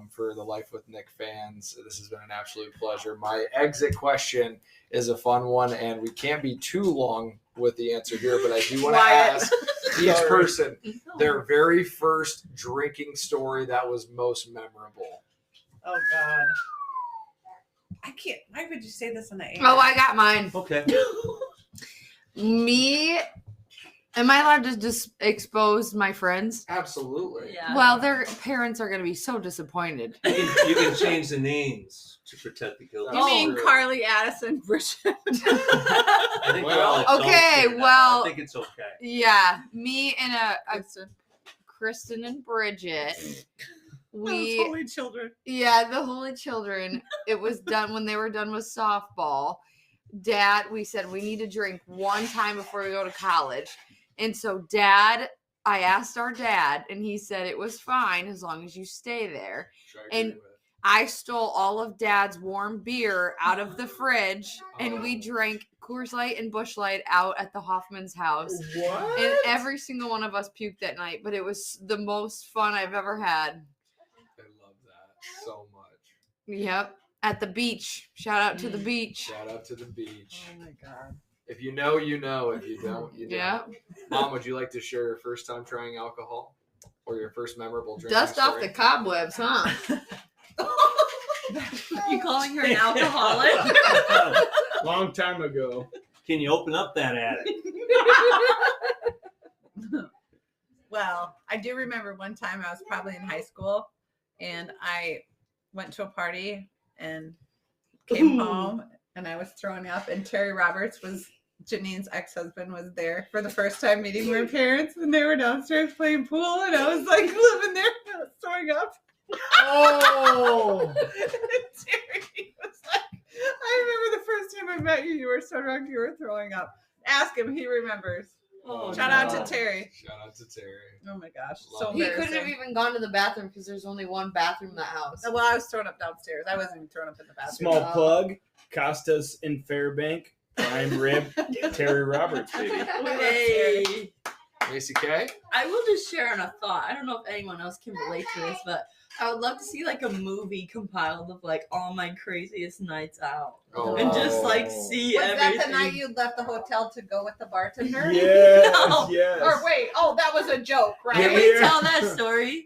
for the Life with Nick fans. This has been an absolute pleasure. My exit question is a fun one, and we can't be too long with the answer here, but I do want to Wyatt. ask each person their very first drinking story that was most memorable. Oh God. I can't. Why would you say this in the air? Oh, I got mine. Okay. Me. Am I allowed to just expose my friends? Absolutely. Yeah. Well, their parents are going to be so disappointed. You can change the names to protect the guilty. You mean true. Carly, Addison, Bridget? I think we're all adults Okay, here now. well- I think it's okay. Yeah, me and Kristen and Bridget. Those holy children. Yeah, the Holy Children. It was done when they were done with softball. Dad, we said we need to drink one time before we go to college. And so I asked our dad, and he said it was fine as long as you stay there. Which I agree And with. I stole all of Dad's warm beer out of the fridge, and we drank Coors Light and Busch Light out at the Hoffman's house. What? And every single one of us puked that night, but it was the most fun I've ever had. I love that so much. Yep. At the beach. Shout out to the beach. Shout out to the beach. Oh my God. If you know, you know. If you don't, you don't. Yeah. Mom, would you like to share your first time trying alcohol? Or your first memorable drinking Dust off story? the cobwebs, huh? You calling her an alcoholic? Long time ago. Can you open up that attic? Well, I do remember one time I was probably in high school, and I went to a party and came home, and I was throwing up, and Terry Roberts was Janine's ex-husband was there for the first time meeting my parents, and they were downstairs playing pool, and I was like living there, and I was throwing up. Oh. Terry was like, I remember the first time I met you, you were so drunk, you were throwing up. Ask him, he remembers. Oh, Shout no. out to Terry. Shout out to Terry. Oh my gosh, Love so it. He couldn't have embarrassing. even gone to the bathroom because there's only one bathroom in the house. Well, I was throwing up downstairs. I wasn't even throwing up in the bathroom. Small plug. Costas in Fairbank. Prime rib. Terry Roberts, baby. Hey. Macy K? I will just share on a thought. I don't know if anyone else can relate to this, but I would love to see like a movie compiled of like all my craziest nights out. Oh. And just like see Was everything. that the night you left the hotel to go with the bartender? Yes, No. yes. Or wait, oh, that was a joke, right? Can we tell that story?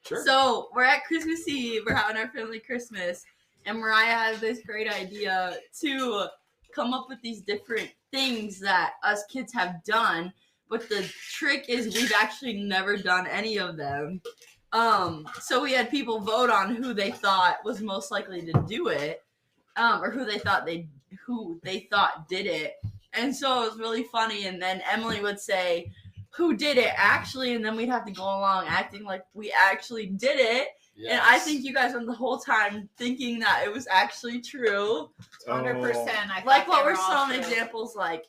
Sure. So we're at Christmas Eve. We're having our family Christmas, and Mariah has this great idea to come up with these different things that us kids have done. But the trick is we've actually never done any of them. So we had people vote on who they thought was most likely to do it, or who they thought did it. And so it was really funny. And then Emily would say, who did it actually? And then we'd have to go along acting like we actually did it. Yes. And I think you guys went the whole time thinking that it was actually true. 100%. I Like thought what they were all some true. examples like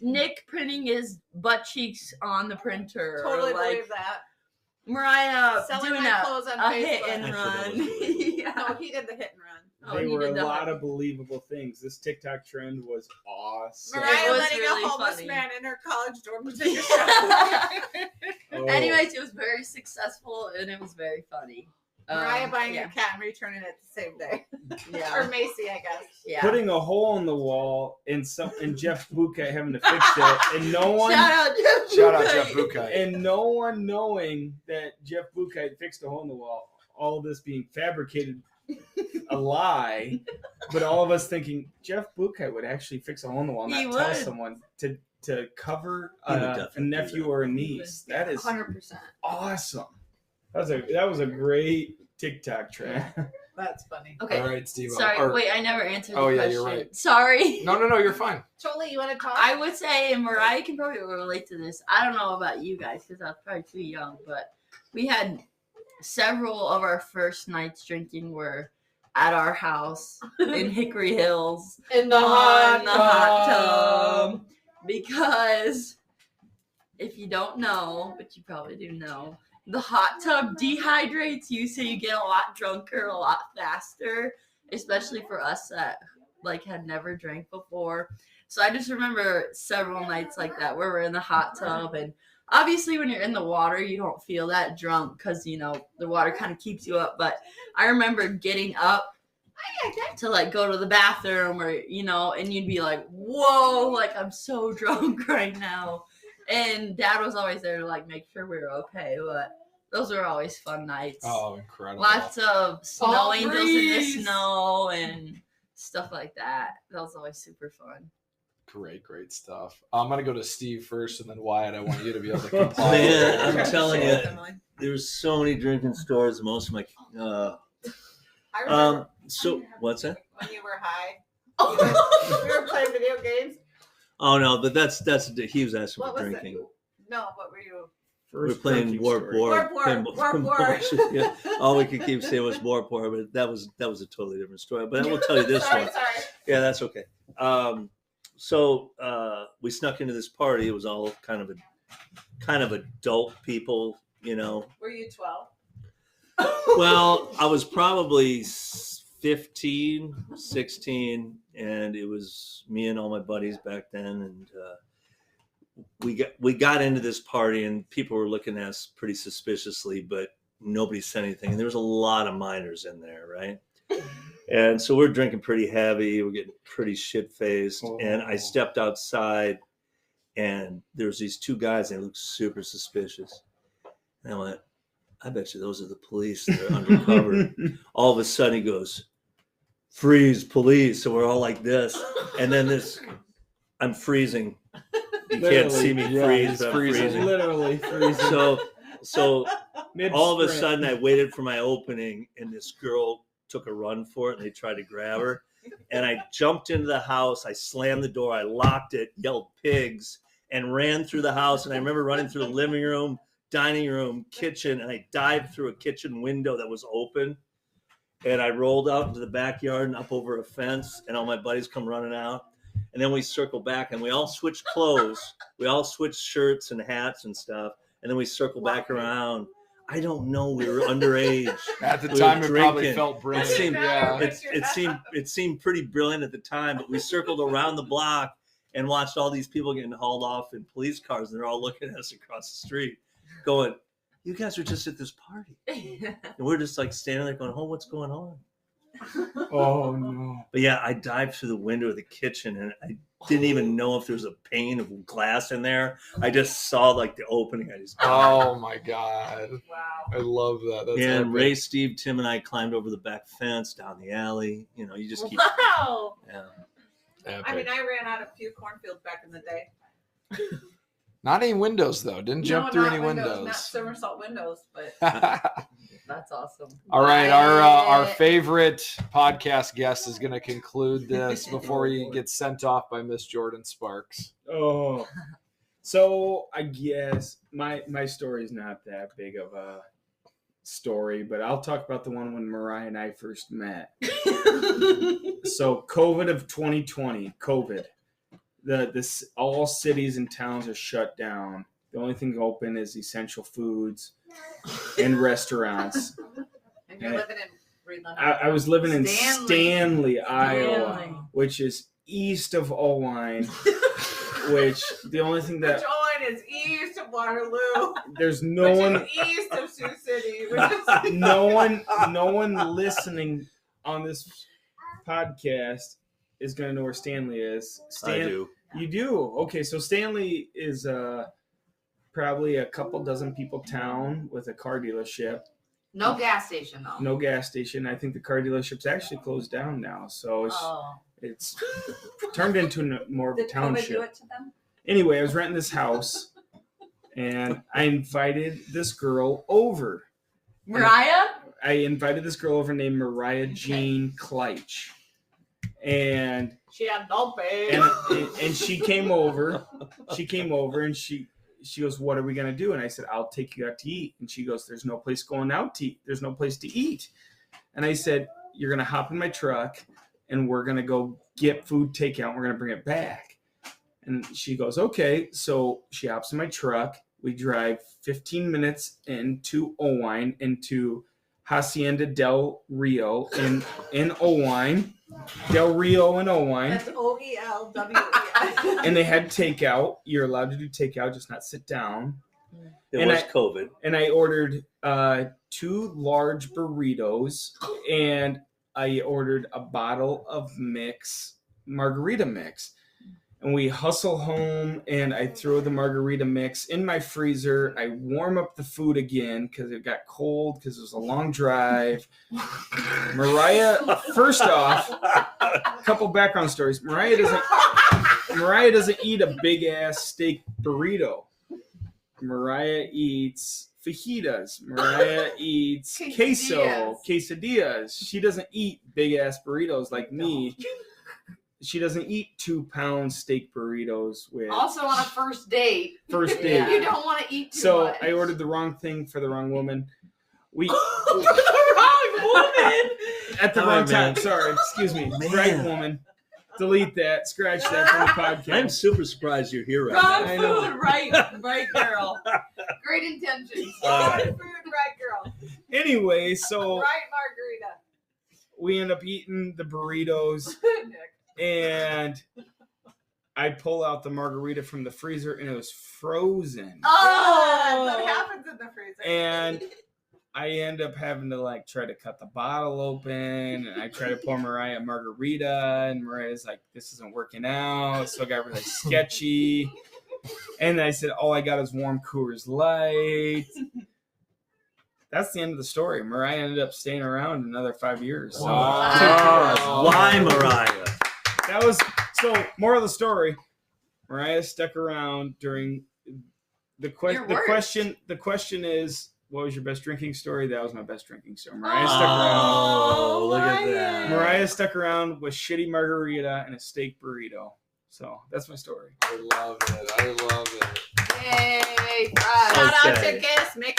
Nick printing his butt cheeks on the printer. Totally or like believe that. Mariah Selling doing my clothes on a Facebook. hit and I forgot run. what it was. Yeah. No, he did the hit and run. Oh, They he were did a that. lot of believable things. This TikTok trend was awesome. Mariah was letting really a homeless funny. man in her college dorm to take a shower. Oh. Anyways, it was very successful and it was very funny. Mariah buying yeah. a cat and returning it the same day. Or Yeah. Macy, I guess. Yeah. Putting a hole in the wall and Jeff Bouquet having to fix it, and no one Shout out Jeff Shout out Bouquet. Jeff Bouquet. and no one knowing that Jeff Bouquet fixed a hole in the wall. All of this being fabricated, a lie, but all of us thinking Jeff Bouquet would actually fix a hole in the wall, He not tell would. someone to cover He would a definitely do nephew that. or a niece. That is 100%. awesome. That was a great TikTok trend. That's funny. Okay. All right, Steve. Sorry. Wait, I never answered. Oh, the yeah, question. you're right. Sorry. No, you're fine. Charlie, you want to talk? I would say, and Mariah can probably relate to this. I don't know about you guys because I was probably too young, but we had several of our first nights drinking were at our house in Hickory Hills in the on the hot tub. Because if you don't know, but you probably do know, the hot tub dehydrates you, so you get a lot drunker a lot faster, especially for us that like had never drank before. So I just remember several nights like that where we're in the hot tub, and obviously when you're in the water you don't feel that drunk because you know the water kind of keeps you up. But I remember getting up to like go to the bathroom, or you know, and you'd be like, whoa, like I'm so drunk right now. And Dad was always there to like make sure we were okay. But those were always fun nights. Oh, incredible. Lots of snow angels in the breeze. snow and stuff like that. That was always super fun. Great stuff. I'm going to go to Steve first, and then Wyatt, I want you to be able to comply. Man, I'm telling you, Emily. there's so many drinking stories. Most of my I remember so what's that? when you were high. We were playing video games. Oh no, but that's he was asking What for was drinking. it? No, what were you? We were playing Warp Warp War. War. Yeah. All we could keep saying was Warp War, but that was a totally different story. But I will tell you this sorry, one. sorry. Yeah, that's okay. So we snuck into this party. It was all kind of adult people, you know. Were you 12? Well, I was probably 15, 16, and it was me and all my buddies back then, and we got into this party, and people were looking at us pretty suspiciously, but nobody said anything. And there was a lot of minors in there, right? And so we're drinking pretty heavy. We're getting pretty shit-faced. Oh. And I stepped outside, and there's these two guys, and they looked super suspicious. And I went, I bet you those are the police. They're undercover. All of a sudden he goes, freeze, police. So we're all like this. And then I'm freezing. You can't see me Yeah, freeze, he's but I'm freezing. freezing. Literally freezing. So all of a Mid-sprint. sudden I waited for my opening, and this girl took a run for it, and they tried to grab her. And I jumped into the house. I slammed the door. I locked it, yelled pigs, and ran through the house. And I remember running through the living room, dining room, kitchen, and I dived through a kitchen window that was open. And I rolled out into the backyard and up over a fence, and all my buddies come running out. And then we circle back, and we all switched clothes. We all switched shirts and hats and stuff. And then we circle back around. I don't know. We were underage. At the We were time, it probably drinking. felt brilliant. It seemed- yeah. It seemed pretty brilliant at the time, but we circled around the block and watched all these people getting hauled off in police cars, and they're all looking at us across the street, going, "You guys are just at this party," and we're just like standing there going, "Oh, what's going on?" Oh no. But yeah, I dived through the window of the kitchen, and I didn't even know if there was a pane of glass in there. I just saw like the opening. I just Oh my God. Wow. I love that. That's and epic. Ray, Steve, Tim, and I climbed over the back fence down the alley. You know, you just keep. Wow. Yeah. Epic. I mean, I ran out a few cornfields back in the day. Not any windows though. Didn't jump through not any Not windows. somersault windows, but That's awesome. All right, our Wyatt. favorite podcast guest is going to conclude this before he gets sent off by Miss Jordan Sparks. Oh. So I guess my story is not that big of a story, but I'll talk about the one when Mariah and I first met. So COVID of 2020, COVID. All cities and towns are shut down. The only thing open is essential foods and restaurants. and you're living in Greenland. I was living in Stanley. Stanley, Iowa, Stanley. which is east of Owine. Which the only thing Which that Owen is east of Waterloo. there's no which one, is east of Sioux City. Which is no one listening on this podcast is gonna know where Stanley is. I do. You do? Okay, so Stanley is probably a couple dozen people town with a car dealership. No gas station though. No gas station. I think the car dealership's actually closed down now, so it's turned into more of a Did COVID township. do it to them? Anyway, I was renting this house, and I invited this girl over. Mariah? I invited this girl over named Mariah Jean Kleitch. And She had no babe. and she came over. She came over and she goes, "What are we gonna do?" And I said, "I'll take you out to eat." And she goes, "There's no place going out to eat. There's no place to eat." And I said, "You're gonna hop in my truck and we're gonna go get food takeout. And we're gonna bring it back." And she goes, "Okay." So she hops in my truck. We drive 15 minutes into Owine, into Hacienda del Rio in Owine. Del Rio and Owine. That's OELWE. And they had takeout. You're allowed to do takeout, just not sit down. It was COVID. And I ordered 2 large burritos, and I ordered a bottle of margarita mix. And we hustle home, and I throw the margarita mix in my freezer. I warm up the food again because it got cold because it was a long drive. Mariah, first off, a couple background stories. Mariah doesn't eat a big ass steak burrito. Mariah eats fajitas. Mariah eats quesadillas. She doesn't eat big ass burritos like me. She doesn't eat 2-pound steak burritos with. Also on a first date. First date. You don't want to eat too So much. I ordered the wrong thing for the wrong woman. The wrong woman. At the Oh, wrong man. time. Sorry, excuse me. Man. Right woman. Delete that. Scratch that from the podcast. I'm super surprised you're here right Wrong now. I know. food, right girl. Great intentions. Right food, right girl. Anyway, so Right margarita. we end up eating the burritos, and I pull out the margarita from the freezer, and it was frozen. Oh, that happens in the freezer. And I end up having to try to cut the bottle open, and I try to pour Mariah a margarita, and Mariah's like, "This isn't working out," so it got really sketchy. And I said, "All I got is warm Coors Light." That's the end of the story. Mariah ended up staying around another 5 years. So, Wow. Why, Mariah? that was moral of the story. Mariah stuck around during the question. Your worst. The question is, what was your best drinking story? That was my best drinking story. Mariah stuck around. Oh, look at that. Mariah stuck around with shitty margarita and a steak burrito. So that's my story. I love it. Yay, Oh. fries. Shout out Okay. to Kiss, Mick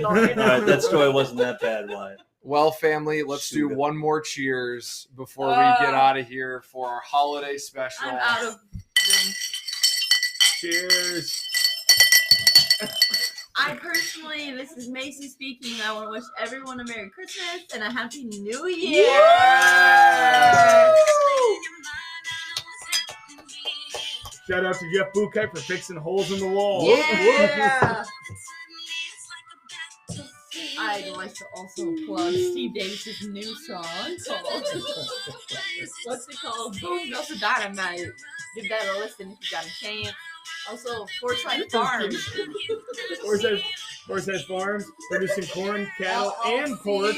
All right, that story wasn't that bad, Wyatt. Well, family, let's do Shoot. one more cheers before we get out of here for our holiday special. I'm out of Cheers. I personally, this is Macy speaking. I want to wish everyone a Merry Christmas and a Happy New Year. Shout out to Jeff Bukai for fixing holes in the wall. Yeah. I'd like to also plug Steve Davis' new song called what's it called? Boom Goes the Dynamite. Give that a listen if you got a chance. Also, Forsyth Farms. Forsyth Farms, producing corn, cattle, and pork.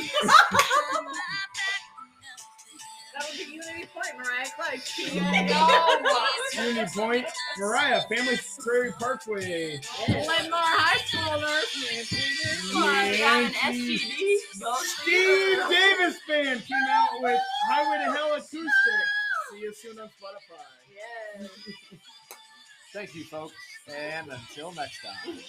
That was a Unity Point, Mariah Clark. Union Point, Mariah, Family Prairie Parkway. Glenmore High School nurse. Yeah. Got an STD. Go Steve Davis Band came out with Highway to Hell Acoustic. See you soon on Spotify. Yes. Thank you, folks, and until next time.